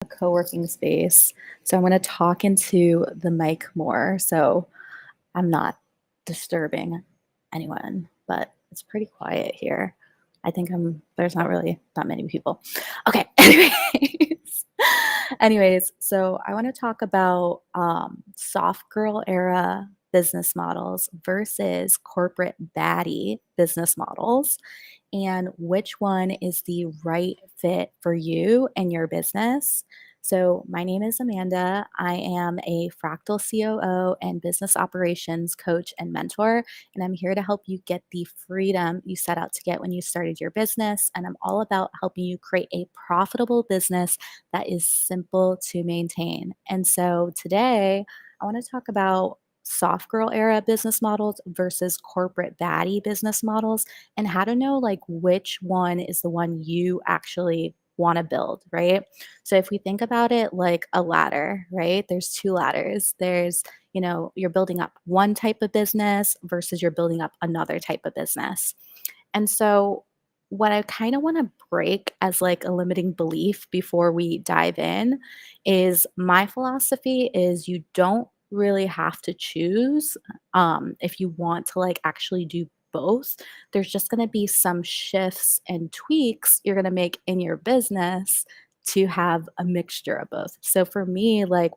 a co-working space. So I'm going to talk into the mic more so I'm not disturbing anyone, but it's pretty quiet here. I think there's not really that many people. Okay, anyways, so I want to talk about soft girl era business models versus corporate baddie business models and which one is the right fit for you and your business. So, my name is Amanda. I am a fractal COO and business operations coach and mentor, and I'm here to help you get the freedom you set out to get when you started your business. And I'm all about helping you create a profitable business that is simple to maintain. And so, today, I want to talk about soft girl era business models versus corporate baddie business models and how to know like which one is the one you actually want to build, right? So if we think about it like a ladder, right? There's two ladders. You're building up one type of business versus you're building up another type of business. And so what I kind of want to break as like a limiting belief before we dive in is my philosophy is you don't really have to choose if you want to like actually do both. There's just going to be some shifts and tweaks you're going to make in your business to have a mixture of both. So for me, like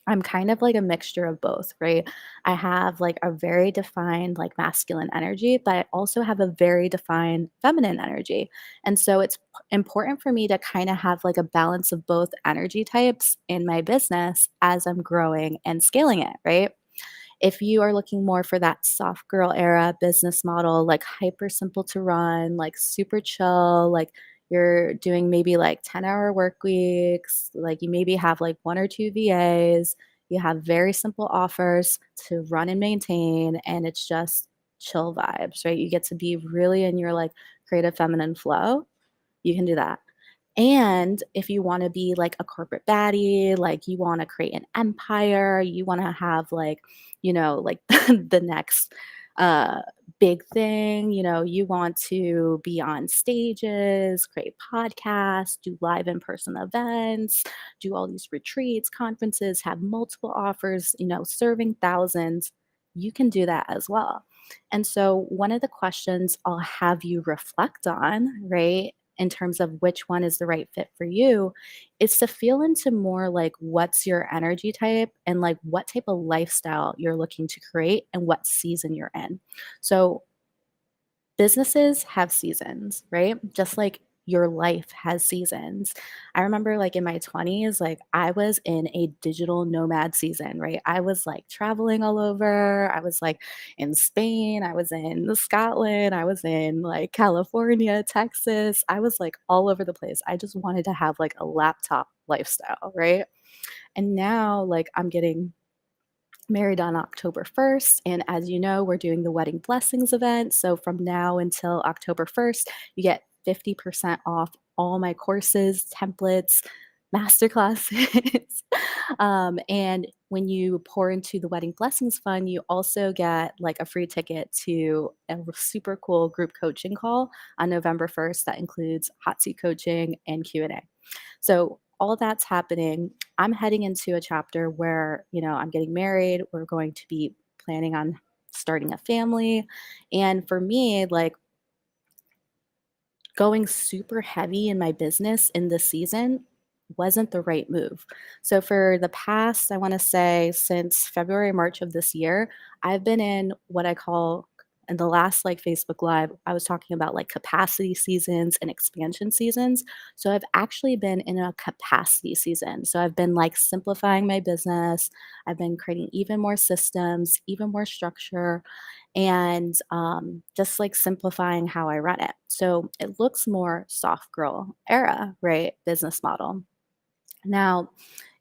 I'm kind of like a mixture of both, right? I have like a very defined like masculine energy, but I also have a very defined feminine energy. And so it's important for me to kind of have like a balance of both energy types in my business as I'm growing and scaling it, right? If you are looking more for that soft girl era business model, like hyper simple to run, like super chill, like you're doing maybe like 10-hour work weeks, like you maybe have like one or two VAs, you have very simple offers to run and maintain, and it's just chill vibes, right? You get to be really in your like creative feminine flow. You can do that. And if you want to be like a corporate baddie, like you want to create an empire, you want to have like, like the next uh big thing, you want to be on stages, create podcasts, do live in-person events, do all these retreats, conferences, have multiple offers, serving thousands, you can do that as well. And so one of the questions I'll have you reflect on, right, in terms of which one is the right fit for you, is to feel into more like what's your energy type and like what type of lifestyle you're looking to create and what season you're in. So businesses have seasons, right? Just like your life has seasons. I remember like in my 20s, like I was in a digital nomad season, right? I was like traveling all over. I was like in Spain, I was in Scotland, I was in like California, Texas. I was like all over the place. I just wanted to have like a laptop lifestyle, right? And now like I'm getting married on October 1st. And as you know, we're doing the wedding blessings event. So from now until October 1st, you get 50% off all my courses, templates, masterclasses. And when you pour into the wedding blessings fund, you also get like a free ticket to a super cool group coaching call on November 1st that includes hot seat coaching and Q&A. So all that's happening. I'm heading into a chapter where, I'm getting married. We're going to be planning on starting a family. And for me, like going super heavy in my business in this season wasn't the right move. So for the past, I want to say since February, March of this year, I've been in what I call in the last like Facebook Live, I was talking about like capacity seasons and expansion seasons. So I've actually been in a capacity season. So I've been like simplifying my business. I've been creating even more systems, even more structure, and just like simplifying how I run it. So it looks more soft girl era, right? Business model. Now,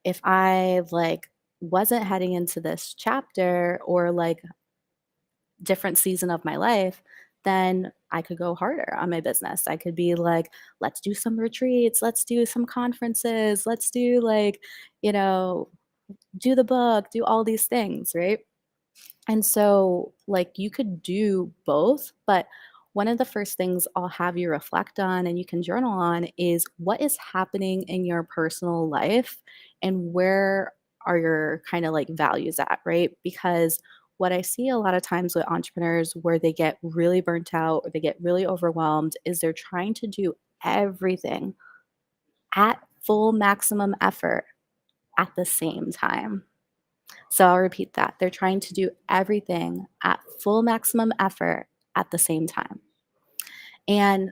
if I like wasn't heading into this chapter or like different season of my life, then I could go harder on my business. I could be like, let's do some retreats, let's do some conferences, let's do like, you know, do the book, do all these things, right? And so, like, you could do both, but one of the first things I'll have you reflect on and you can journal on is what is happening in your personal life and where are your kind of like values at, right? Because what I see a lot of times with entrepreneurs where they get really burnt out or they get really overwhelmed is they're trying to do everything at full maximum effort at the same time. So I'll repeat that. They're trying to do everything at full maximum effort at the same time. And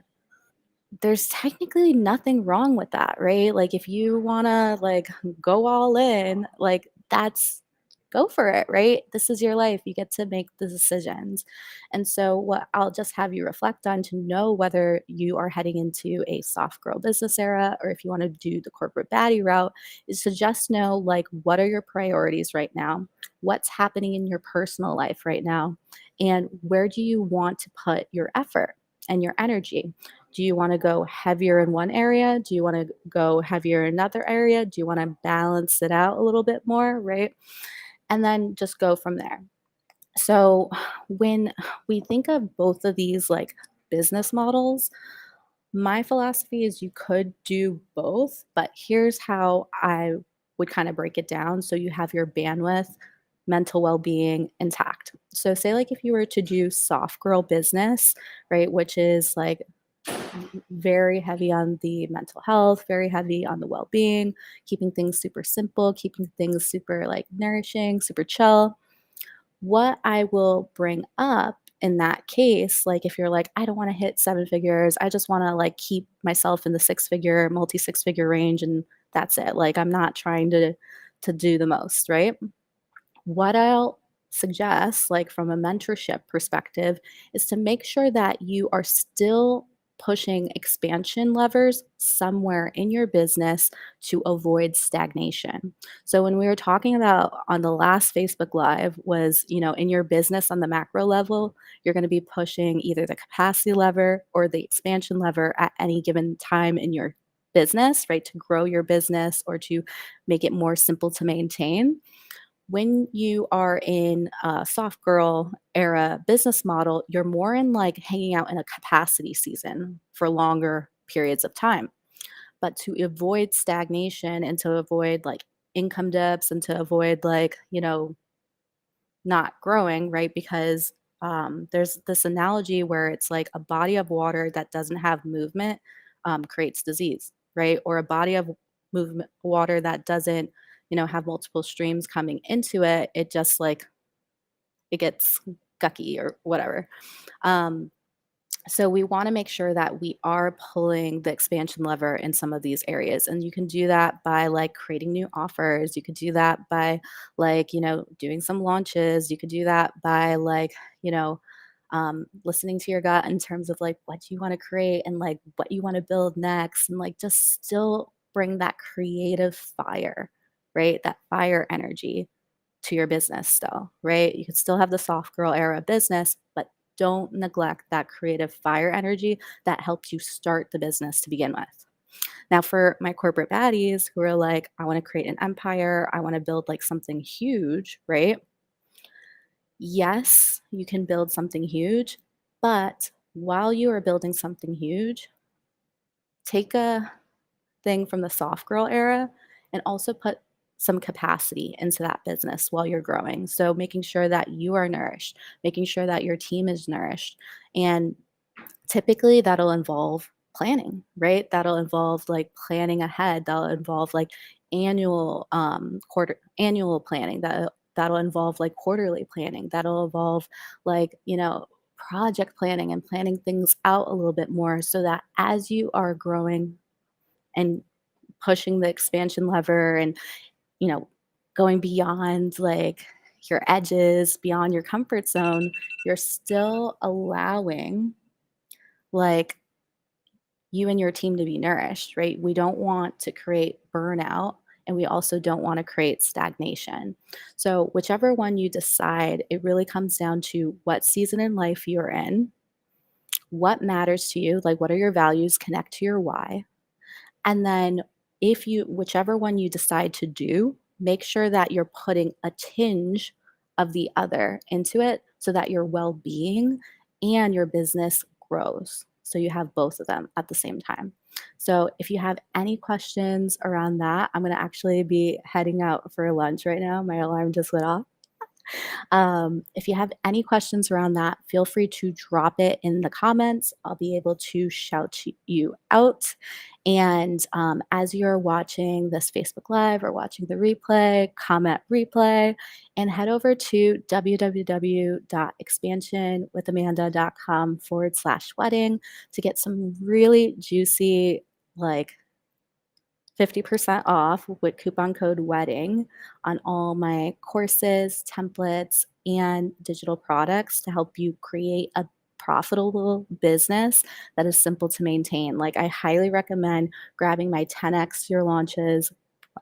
there's technically nothing wrong with that, right? Like if you wanna like go all in, like that's go for it, right? This is your life. You get to make the decisions. And so what I'll just have you reflect on to know whether you are heading into a soft girl business era or if you want to do the corporate baddie route is to just know like what are your priorities right now? What's happening in your personal life right now? And where do you want to put your effort and your energy? Do you want to go heavier in one area? Do you want to go heavier in another area? Do you want to balance it out a little bit more, right? And then just go from there. So when we think of both of these like business models, my philosophy is you could do both, but here's how I would kind of break it down so you have your bandwidth, mental well-being intact. So say like if you were to do soft girl business, right, which is like very heavy on the mental health, very heavy on the well-being, keeping things super simple, keeping things super like nourishing, super chill. What I will bring up in that case, like if you're like, I don't want to hit seven figures, I just want to like keep myself in the six figure, multi six figure range and that's it. Like I'm not trying to do the most, right? What I'll suggest, like from a mentorship perspective, is to make sure that you are still pushing expansion levers somewhere in your business to avoid stagnation. So when we were talking about on the last Facebook live was, in your business on the macro level, you're going to be pushing either the capacity lever or the expansion lever at any given time in your business, right? To grow your business or to make it more simple to maintain. When you are in a soft girl era business model, you're more in like hanging out in a capacity season for longer periods of time. But to avoid stagnation and to avoid like income dips and to avoid like, not growing, right? Because there's this analogy where it's like a body of water that doesn't have movement creates disease, right? Or a body of movement water that doesn't, have multiple streams coming into it. It just like it gets gucky or whatever. Um, so we want to make sure that we are pulling the expansion lever in some of these areas. And you can do that by like creating new offers. You could do that by like, doing some launches. You could do that by like, listening to your gut in terms of like what you want to create and like what you want to build next. And like just still bring that creative fire, right? That fire energy to your business still, right? You could still have the soft girl era business, but don't neglect that creative fire energy that helps you start the business to begin with. Now, for my corporate baddies who are like, I want to create an empire, I want to build like something huge, right? Yes, you can build something huge, but while you are building something huge, take a thing from the soft girl era and also put some capacity into that business while you're growing. So making sure that you are nourished, making sure that your team is nourished. And typically that'll involve planning, right? That'll involve like planning ahead. That'll involve like annual planning. That'll involve like quarterly planning. That'll involve like, project planning and planning things out a little bit more so that as you are growing and pushing the expansion lever and, you know, going beyond like your edges, beyond your comfort zone, you're still allowing like you and your team to be nourished, right? We don't want to create burnout and we also don't want to create stagnation. So, whichever one you decide, it really comes down to what season in life you're in, what matters to you, like what are your values, connect to your why. And then if you whichever one you decide to do, make sure that you're putting a tinge of the other into it so that your well-being and your business grows. So you have both of them at the same time. So if you have any questions around that, I'm going to actually be heading out for lunch right now. My alarm just went off. If you have any questions around that, feel free to drop it in the comments. I'll be able to shout you out. And as you're watching this Facebook Live or watching the replay, comment replay and head over to www.expansionwithamanda.com/wedding to get some really juicy, like 50% off with coupon code WEDDING on all my courses, templates, and digital products to help you create a profitable business that is simple to maintain. Like, I highly recommend grabbing my 10x your launches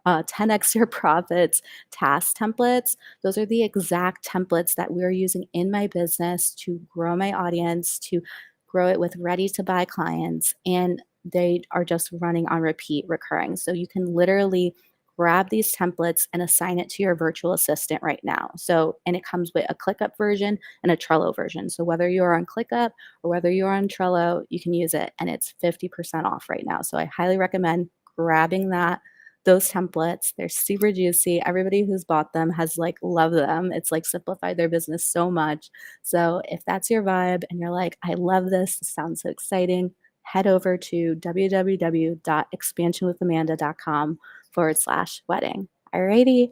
10x your profits task templates. Those are the exact templates that we're using in my business to grow my audience, to grow it with ready to buy clients. And they are just running on repeat recurring. So you can literally grab these templates and assign it to your virtual assistant right now. So, and it comes with a ClickUp version and a Trello version. So whether you're on ClickUp or whether you're on Trello, you can use it and it's 50% off right now. So I highly recommend grabbing those templates. They're super juicy. Everybody who's bought them has like loved them. It's like simplified their business so much. So if that's your vibe and you're like, I love this, this sounds so exciting, head over to www.expansionwithamanda.com/wedding. Alrighty.